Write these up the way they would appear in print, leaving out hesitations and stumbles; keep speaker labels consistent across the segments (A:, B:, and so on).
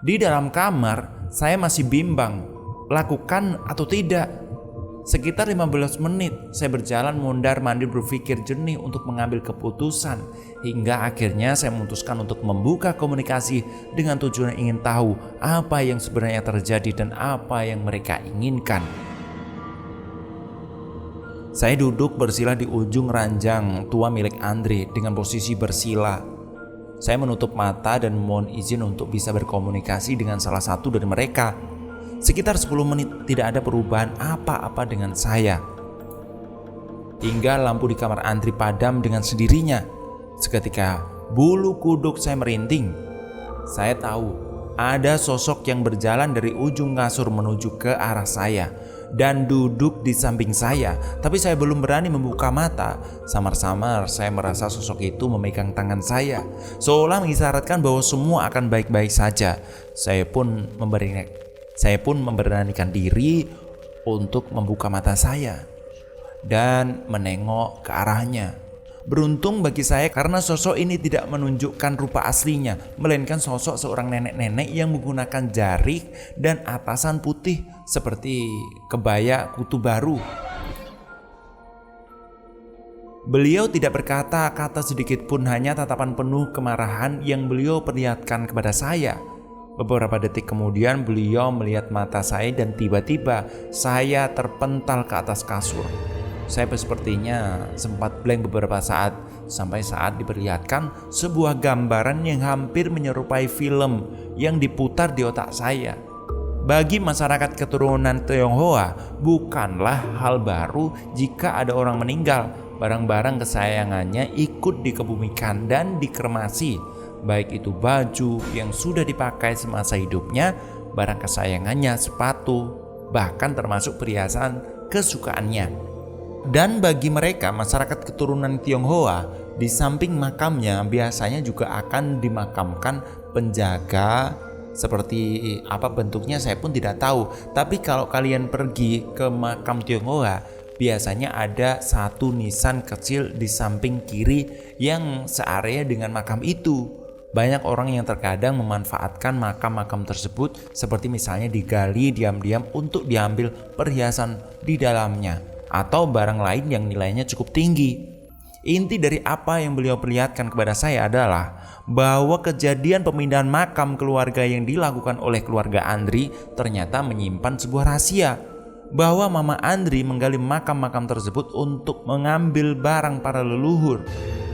A: Di dalam kamar, saya masih bimbang, lakukan atau tidak. Sekitar 15 menit, saya berjalan mondar-mandir berpikir jernih untuk mengambil keputusan. Hingga akhirnya saya memutuskan untuk membuka komunikasi dengan tujuan ingin tahu apa yang sebenarnya terjadi dan apa yang mereka inginkan. Saya duduk bersila di ujung ranjang tua milik Andre dengan posisi bersila. Saya menutup mata dan memohon izin untuk bisa berkomunikasi dengan salah satu dari mereka. Sekitar 10 menit tidak ada perubahan apa-apa dengan saya. Hingga lampu di kamar Andri padam dengan sendirinya. Seketika bulu kuduk saya merinding. Saya tahu ada sosok yang berjalan dari ujung kasur menuju ke arah saya dan duduk di samping saya. Tapi saya belum berani membuka mata. Samar-samar saya merasa sosok itu memegang tangan saya, seolah mengisyaratkan bahwa semua akan baik-baik saja. Saya pun memberanikan diri untuk membuka mata saya dan menengok ke arahnya. Beruntung bagi saya karena sosok ini tidak menunjukkan rupa aslinya, melainkan sosok seorang nenek-nenek yang menggunakan jarik dan atasan putih seperti kebaya kutu baru. Beliau tidak berkata-kata sedikit pun, hanya tatapan penuh kemarahan yang beliau perlihatkan kepada saya. Beberapa detik kemudian beliau melihat mata saya dan tiba-tiba saya terpental ke atas kasur. Saya sepertinya sempat blank beberapa saat, sampai saat diperlihatkan sebuah gambaran yang hampir menyerupai film yang diputar di otak saya. Bagi masyarakat keturunan Tionghoa, bukanlah hal baru jika ada orang meninggal, barang-barang kesayangannya ikut dikebumikan dan dikremasi. Baik itu baju yang sudah dipakai semasa hidupnya, barang kesayangannya, sepatu, bahkan termasuk perhiasan kesukaannya. Dan bagi mereka masyarakat keturunan Tionghoa, di samping makamnya biasanya juga akan dimakamkan penjaga. Seperti apa bentuknya saya pun tidak tahu. Tapi kalau kalian pergi ke makam Tionghoa, biasanya ada satu nisan kecil di samping kiri yang searea dengan makam itu. Banyak orang yang terkadang memanfaatkan makam-makam tersebut, seperti misalnya digali diam-diam untuk diambil perhiasan di dalamnya atau barang lain yang nilainya cukup tinggi. Inti dari apa yang beliau perlihatkan kepada saya adalah bahwa kejadian pemindahan makam keluarga yang dilakukan oleh keluarga Andri ternyata menyimpan sebuah rahasia. Bahwa Mama Andri menggali makam-makam tersebut untuk mengambil barang para leluhur.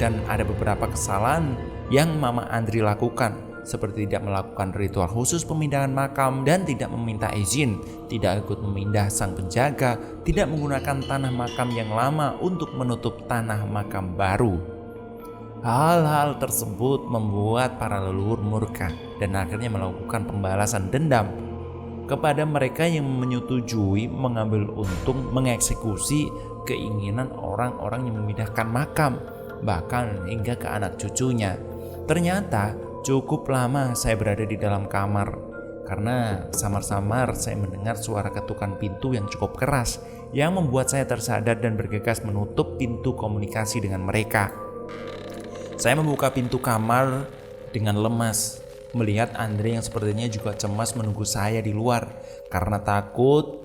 A: Dan ada beberapa kesalahan yang Mama Andri lakukan, seperti tidak melakukan ritual khusus pemindahan makam dan tidak meminta izin, tidak ikut memindah sang penjaga, tidak menggunakan tanah makam yang lama untuk menutup tanah makam baru. Hal-hal tersebut membuat para leluhur murka dan akhirnya melakukan pembalasan dendam kepada mereka yang menyetujui mengambil untung mengeksekusi keinginan orang-orang yang memindahkan makam, bahkan hingga ke anak cucunya. Ternyata cukup lama saya berada di dalam kamar karena samar-samar saya mendengar suara ketukan pintu yang cukup keras yang membuat saya tersadar dan bergegas menutup pintu komunikasi dengan mereka. Saya membuka pintu kamar dengan lemas, melihat Andre yang sepertinya juga cemas menunggu saya di luar. Karena takut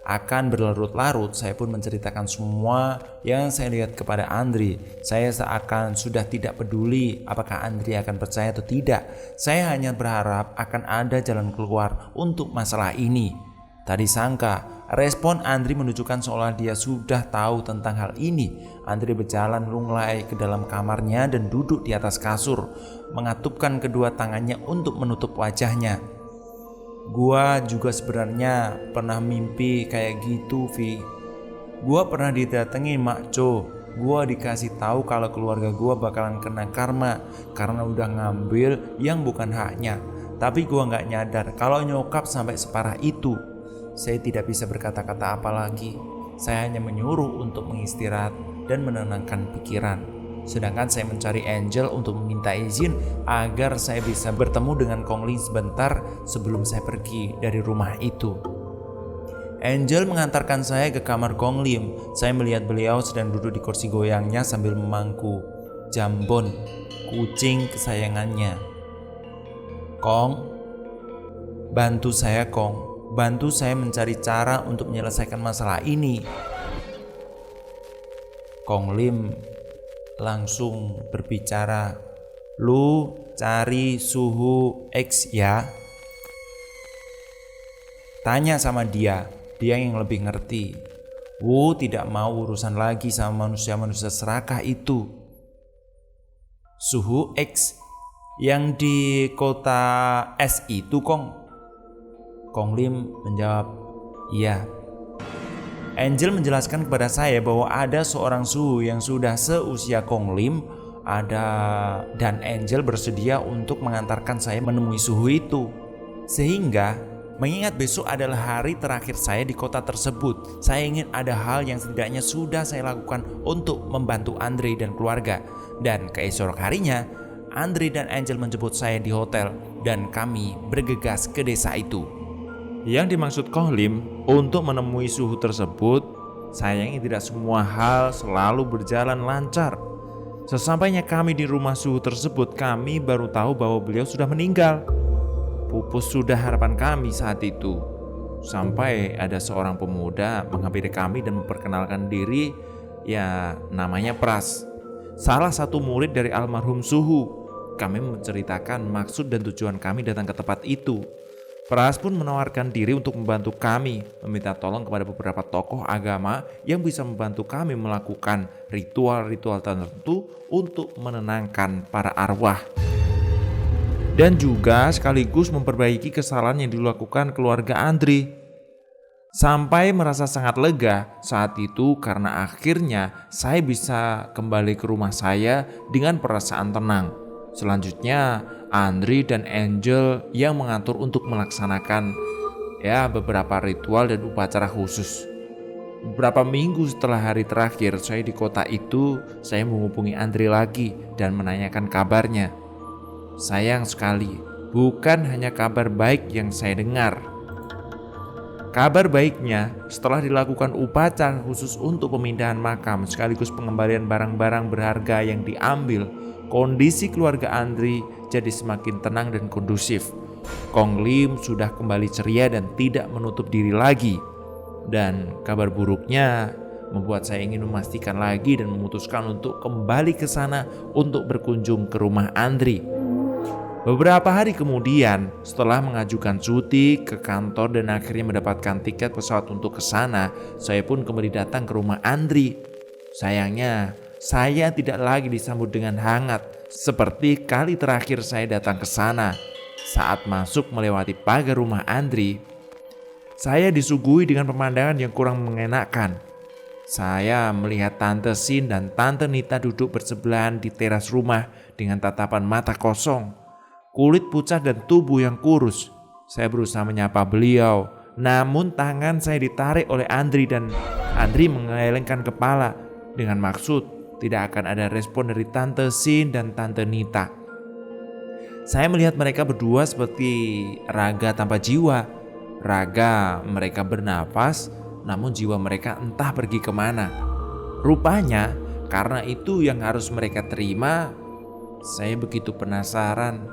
A: akan berlarut-larut, saya pun menceritakan semua yang saya lihat kepada Andri. Saya seakan sudah tidak peduli apakah Andri akan percaya atau tidak. Saya hanya berharap akan ada jalan keluar untuk masalah ini. Tadi sangka respon Andri menunjukkan seolah dia sudah tahu tentang hal ini. Andri berjalan lunglai ke dalam kamarnya dan duduk di atas kasur, mengatupkan kedua tangannya untuk menutup wajahnya. Gua juga sebenarnya pernah mimpi kayak gitu, Vi. Gua pernah didatangi Mak Co. Gua dikasih tahu kalau keluarga gua bakalan kena karma karena udah ngambil yang bukan haknya. Tapi gua nggak nyadar kalau nyokap sampai separah itu. Saya tidak bisa berkata-kata apa lagi. Saya hanya menyuruh untuk mengistirahat dan menenangkan pikiran. Sedangkan saya mencari Angel untuk meminta izin agar saya bisa bertemu dengan Kong Ling sebentar sebelum saya pergi dari rumah itu. Angel mengantarkan saya ke kamar Kong Lim. Saya melihat beliau sedang duduk di kursi goyangnya sambil memangku Jambon, kucing kesayangannya. Kong, Bantu saya, Kong. Bantu saya mencari cara untuk menyelesaikan masalah ini. Kong Lim langsung berbicara, "Lu cari suhu X ya. Tanya sama dia yang lebih ngerti. Wu tidak mau urusan lagi sama manusia-manusia serakah itu." Suhu X yang di kota S itu, Kong? Kong Lim menjawab, "Iya." Angel menjelaskan kepada saya bahwa ada seorang suhu yang sudah seusia Kong Lim dan Angel bersedia untuk mengantarkan saya menemui suhu itu. Sehingga mengingat besok adalah hari terakhir saya di kota tersebut, saya ingin ada hal yang setidaknya sudah saya lakukan untuk membantu Andre dan keluarga. Dan keesok harinya, Andre dan Angel menjemput saya di hotel dan kami bergegas ke desa itu. Yang dimaksud Kong Lim untuk menemui suhu tersebut, sayangnya tidak semua hal selalu berjalan lancar. Sesampainya kami di rumah suhu tersebut, kami baru tahu bahwa beliau sudah meninggal. Pupus sudah harapan kami saat itu. Sampai ada seorang pemuda menghampiri kami dan memperkenalkan diri, ya namanya Pras, salah satu murid dari almarhum suhu. Kami menceritakan maksud dan tujuan kami datang ke tempat itu. Pras pun menawarkan diri untuk membantu kami, meminta tolong kepada beberapa tokoh agama yang bisa membantu kami melakukan ritual-ritual tertentu untuk menenangkan para arwah. Dan juga sekaligus memperbaiki kesalahan yang dilakukan keluarga Andre. Sampai merasa sangat lega saat itu karena akhirnya saya bisa kembali ke rumah saya dengan perasaan tenang. Selanjutnya Andre dan Angel yang mengatur untuk melaksanakan beberapa ritual dan upacara khusus. Beberapa minggu setelah hari terakhir saya di kota itu, saya menghubungi Andre lagi dan menanyakan kabarnya. Sayang sekali, bukan hanya kabar baik yang saya dengar. Kabar baiknya, setelah dilakukan upacara khusus untuk pemindahan makam sekaligus pengembalian barang-barang berharga yang diambil, kondisi keluarga Andre jadi semakin tenang dan kondusif. Kong Lim sudah kembali ceria dan tidak menutup diri lagi. Dan kabar buruknya membuat saya ingin memastikan lagi dan memutuskan untuk kembali ke sana untuk berkunjung ke rumah Andre. Beberapa hari kemudian, setelah mengajukan cuti ke kantor dan akhirnya mendapatkan tiket pesawat untuk ke sana, saya pun kembali datang ke rumah Andre. Sayangnya, saya tidak lagi disambut dengan hangat seperti kali terakhir saya datang ke sana. Saat masuk melewati pagar rumah Andre, saya disuguhi dengan pemandangan yang kurang mengenakan. Saya melihat Tante Sin dan Tante Nita duduk bersebelahan di teras rumah dengan tatapan mata kosong, kulit pucat dan tubuh yang kurus. Saya berusaha menyapa beliau, namun tangan saya ditarik oleh Andre dan Andre menggelengkan kepala dengan maksud tidak akan ada respon dari Tante Sin dan Tante Nita. Saya melihat mereka berdua seperti raga tanpa jiwa. Raga mereka bernafas, namun jiwa mereka entah pergi kemana. Rupanya karena itu yang harus mereka terima. Saya begitu penasaran,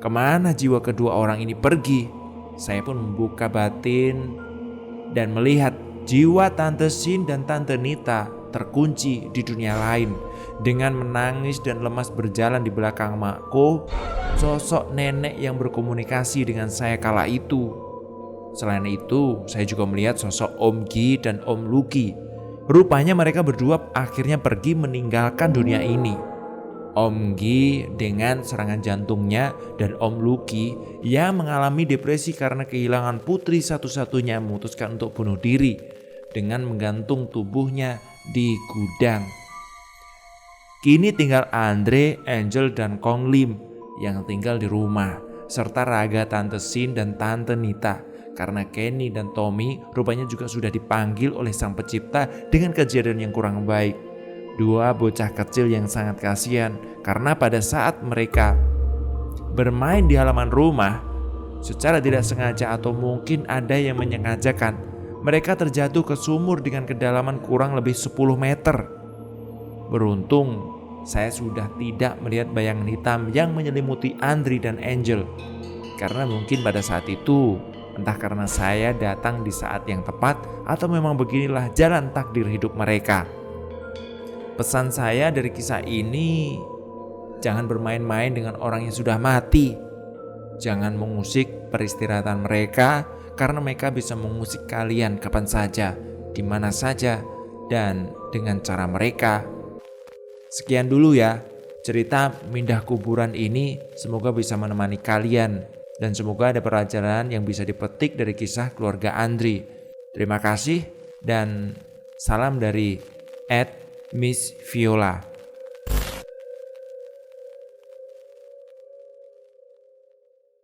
A: kemana jiwa kedua orang ini pergi? Saya pun membuka batin dan melihat jiwa Tante Sin dan Tante Nita terkunci di dunia lain. Dengan menangis dan lemas berjalan di belakang makku, sosok nenek yang berkomunikasi dengan saya kala itu. Selain itu, saya juga melihat sosok Om Gi dan Om Luki. Rupanya mereka berdua akhirnya pergi meninggalkan dunia ini. Om Gi dengan serangan jantungnya dan Om Luki yang mengalami depresi karena kehilangan putri satu-satunya memutuskan untuk bunuh diri dengan menggantung tubuhnya di gudang. Kini tinggal Andre, Angel, dan Kong Lim yang tinggal di rumah, serta raga Tante Sin dan Tante Nita. Karena Kenny dan Tommy rupanya juga sudah dipanggil oleh Sang Pencipta dengan kejadian yang kurang baik. Dua bocah kecil yang sangat kasihan karena pada saat mereka bermain di halaman rumah, secara tidak sengaja atau mungkin ada yang menyengajakan, mereka terjatuh ke sumur dengan kedalaman kurang lebih 10 meter. Beruntung saya sudah tidak melihat bayangan hitam yang menyelimuti Andre dan Angel. Karena mungkin pada saat itu, entah karena saya datang di saat yang tepat atau memang beginilah jalan takdir hidup mereka. Pesan saya dari kisah ini, jangan bermain-main dengan orang yang sudah mati. Jangan mengusik peristirahatan mereka, karena mereka bisa mengusik kalian kapan saja, di mana saja, dan dengan cara mereka. Sekian dulu ya, cerita pindah kuburan ini semoga bisa menemani kalian. Dan semoga ada pelajaran yang bisa dipetik dari kisah keluarga Andri. Terima kasih dan salam dari @Miss Viola.